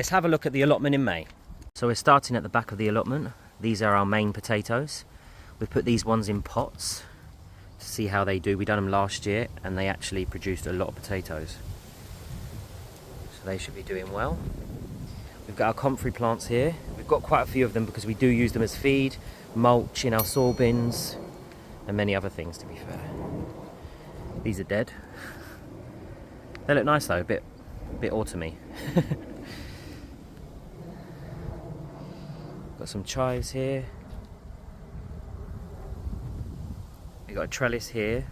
Let's have a look at the allotment in May. So we're starting at the back of the allotment. These are our main potatoes. We put these ones in pots to see how they do. We done them last year and they actually produced a lot of potatoes. So they should be doing well. We've got our comfrey plants here. We've got quite a few of them because we do use them as feed, mulch in our soil bins, and many other things, to be fair. These are dead. They look nice though, a bit autumny. Got some chives here. We've got a trellis here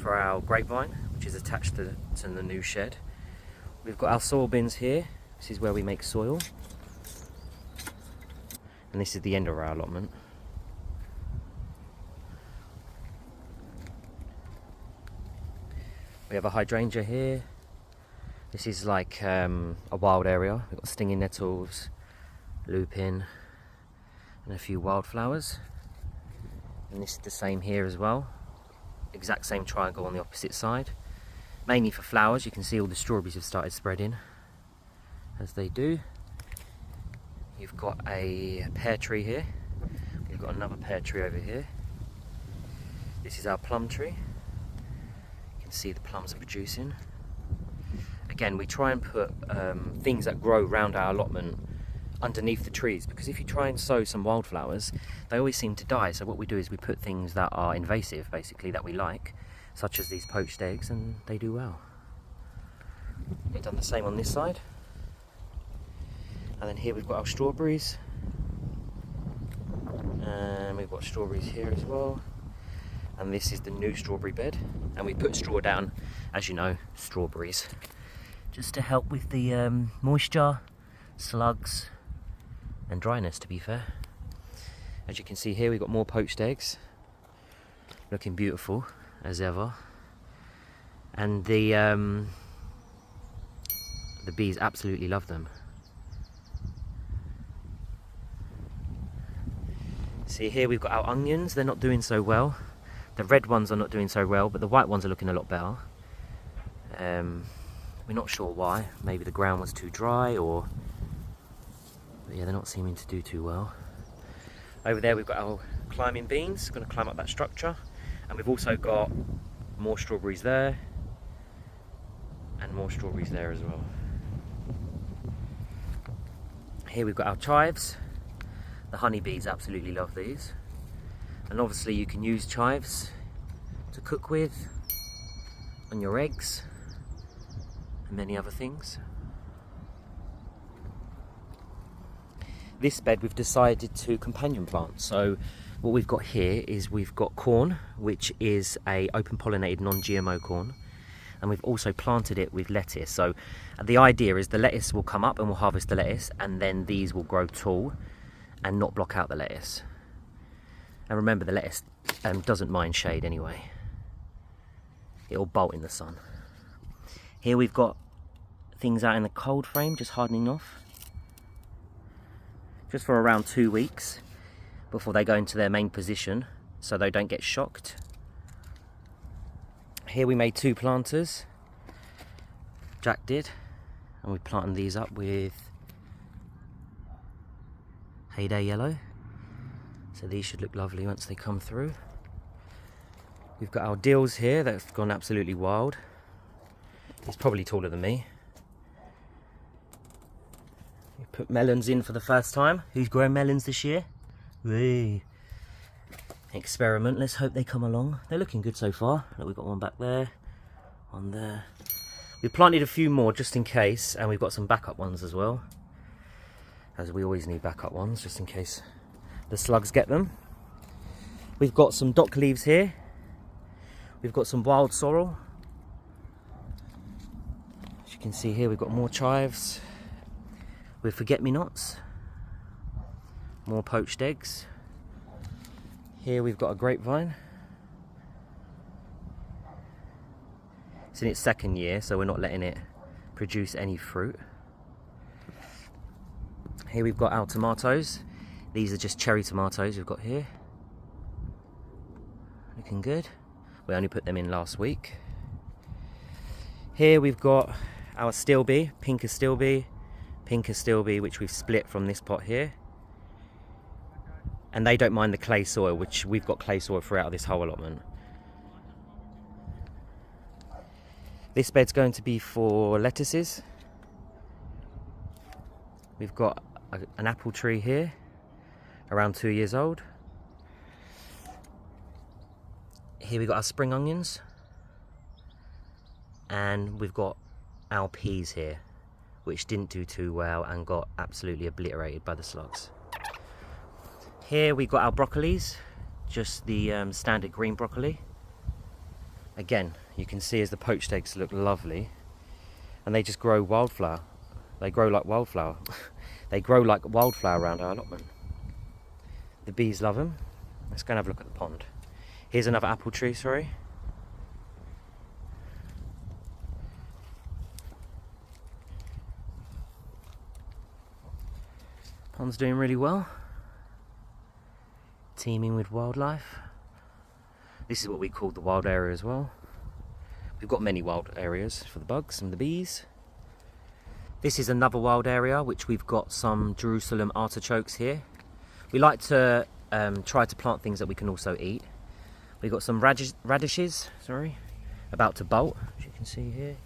for our grapevine, which is attached to the new shed. We've got our soil bins here. This is where we make soil. And this is the end of our allotment. We have a hydrangea here. This is like a wild area. We've got stinging nettles, lupin, and a few wildflowers. And this is the same here as well. Exact same triangle on the opposite side. Mainly for flowers. You can see all the strawberries have started spreading, as they do. You've got a pear tree here. We've got another pear tree over here. This is our plum tree. You can see the plums are producing. Again, we try and put things that grow around our allotment underneath the trees, because if you try and sow some wildflowers, they always seem to die. So what we do is we put things that are invasive, basically, that we like, such as these poached eggs, and they do well. We've done the same on this side. And then here we've got our strawberries. And we've got strawberries here as well. And this is the new strawberry bed. And we put straw down, as you know, strawberries, just to help with the moisture, slugs, and dryness, to be fair. As you can see here, we've got more poached eggs, looking beautiful as ever. And the bees absolutely love them. See here we've got our onions. They're not doing so well. The red ones are not doing so well, but the white ones are looking a lot better. We're not sure why. Maybe the ground was too dry, or... But yeah, they're not seeming to do too well. Over there we've got our climbing beans. Going to climb up that structure. And we've also got more strawberries there. And more strawberries there as well. Here we've got our chives. The honeybees absolutely love these. And obviously you can use chives to cook with on your eggs and many other things. This bed we've decided to companion plant. So what we've got here is we've got corn, which is a open pollinated non-GMO corn. And we've also planted it with lettuce. So the idea is the lettuce will come up and we'll harvest the lettuce, and then these will grow tall and not block out the lettuce. And remember, the lettuce doesn't mind shade anyway. It'll bolt in the sun. Here we've got things out in the cold frame, just hardening off. Just for around 2 weeks before they go into their main position, so they don't get shocked. Here we made 2 planters. Jack did. And we planted these up with Heyday Yellow. So these should look lovely once they come through. We've got our dills here that's gone absolutely wild. He's probably taller than me. We put melons in for the first time. Who's growing melons this year? Whee. Experiment, let's hope they come along. They're looking good so far. Look, we've got one back there, one there. We've planted a few more just in case, and we've got some backup ones as well, as we always need backup ones just in case the slugs get them. We've got some dock leaves here. We've got some wild sorrel. As you can see here, we've got more chives with forget-me-nots, more poached eggs. Here we've got a grapevine. It's in its 2nd year, so we're not letting it produce any fruit. Here we've got our tomatoes. These are just cherry tomatoes we've got here. Looking good. We only put them in last week. Here we've got our steel bee, pink as steel bee, pink astilbe, which we've split from this pot here. And they don't mind the clay soil, which we've got clay soil throughout this whole allotment. This bed's going to be for lettuces. We've got an apple tree here, around 2 years old. Here we've got our spring onions. And we've got our peas here, which didn't do too well and got absolutely obliterated by the slugs. Here we've got our broccolis, just the standard green broccoli. Again, you can see as the poached eggs look lovely, and they just grow wildflower. They grow like wildflower. They grow like wildflower around our allotment. The bees love them. Let's go and have a look at the pond. Here's another apple tree, sorry. Pond's doing really well. Teeming with wildlife. This is what we call the wild area as well. We've got many wild areas for the bugs and the bees. This is another wild area, which we've got some Jerusalem artichokes here. We like to try to plant things that we can also eat. We've got some radishes, about to bolt, as you can see here.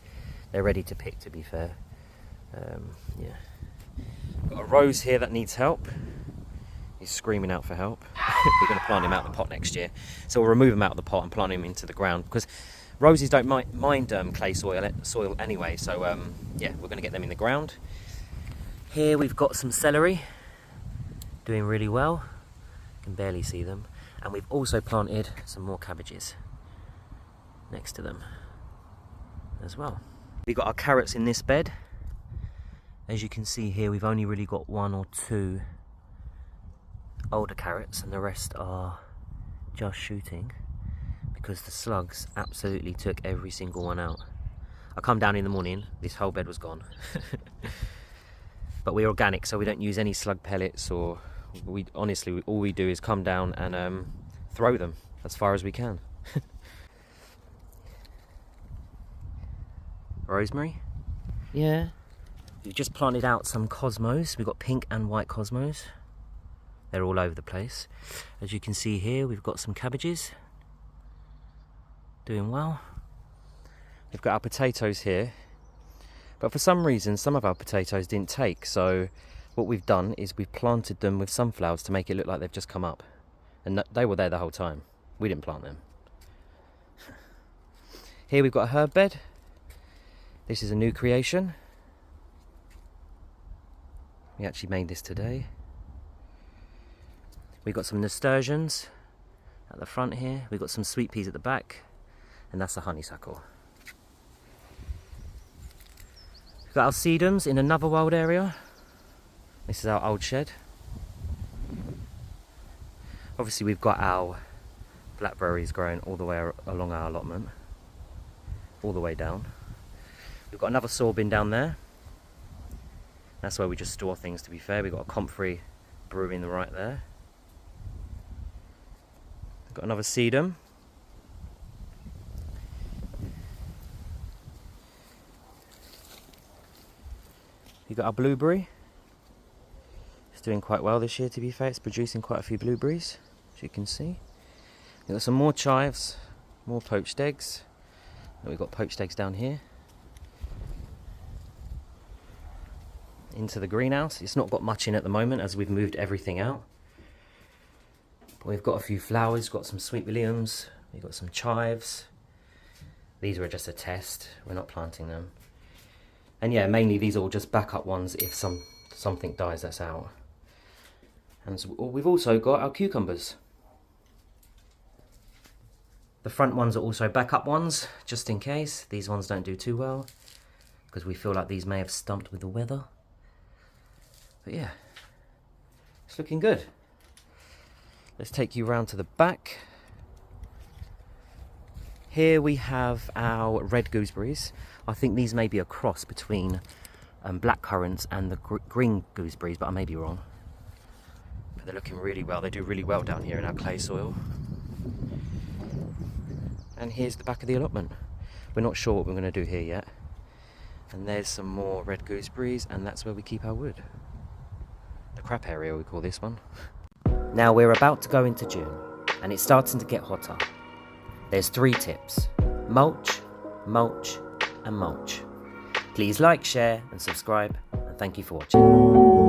They're ready to pick, to be fair. Yeah. Got a rose here that needs help. He's screaming out for help. We're going to plant him out of the pot next year. So we'll remove him out of the pot and plant him into the ground, because roses don't mind clay soil anyway. So yeah, we're going to get them in the ground. Here we've got some celery, doing really well. You can barely see them. And we've also planted some more cabbages next to them as well. We've got our carrots in this bed. As you can see here, we've only really got 1 or 2 older carrots, and the rest are just shooting because the slugs absolutely took every single one out. I come down in the morning, this whole bed was gone. But we're organic, so we don't use any slug pellets, or honestly all we do is come down and throw them as far as we can. Rosemary, yeah. We've just planted out some cosmos. We've got pink and white cosmos. They're all over the place. As you can see here, we've got some cabbages. Doing well. We've got our potatoes here. But for some reason, some of our potatoes didn't take. So what we've done is we've planted them with sunflowers to make it look like they've just come up. And they were there the whole time. We didn't plant them. Here we've got a herb bed. This is a new creation. We actually made this today. We've got some nasturtiums at the front here. We've got some sweet peas at the back. And that's a honeysuckle. We've got our sedums in another wild area. This is our old shed. Obviously we've got our blackberries growing all the way along our allotment. All the way down. We've got another saw bin down there. That's where we just store things, to be fair. We've got a Comfrey brewing right there. We've got another sedum. We've got our blueberry. It's doing quite well this year, to be fair. It's producing quite a few blueberries, as you can see. We've got some more chives, more poached eggs. And we've got poached eggs down here. Into the greenhouse. It's not got much in at the moment as we've moved everything out. But we've got a few flowers, got some sweet williams, we've got some chives. These were just a test, we're not planting them. And yeah, mainly these are all just backup ones if something dies that's out. And so we've also got our cucumbers. The front ones are also backup ones, just in case. These ones don't do too well, because we feel like these may have stumped with the weather. But yeah, it's looking good. Let's take you round to the back. Here we have our red gooseberries. I think these may be a cross between black currants and the green gooseberries, but I may be wrong. But they're looking really well. They do really well down here in our clay soil. And here's the back of the allotment. We're not sure what we're going to do here yet. And there's some more red gooseberries, and that's where we keep our wood. The crap area, we call this one. Now we're about to go into June, and it's starting to get hotter. There's 3 tips: mulch, mulch, and mulch. Please like, share, and subscribe, and thank you for watching.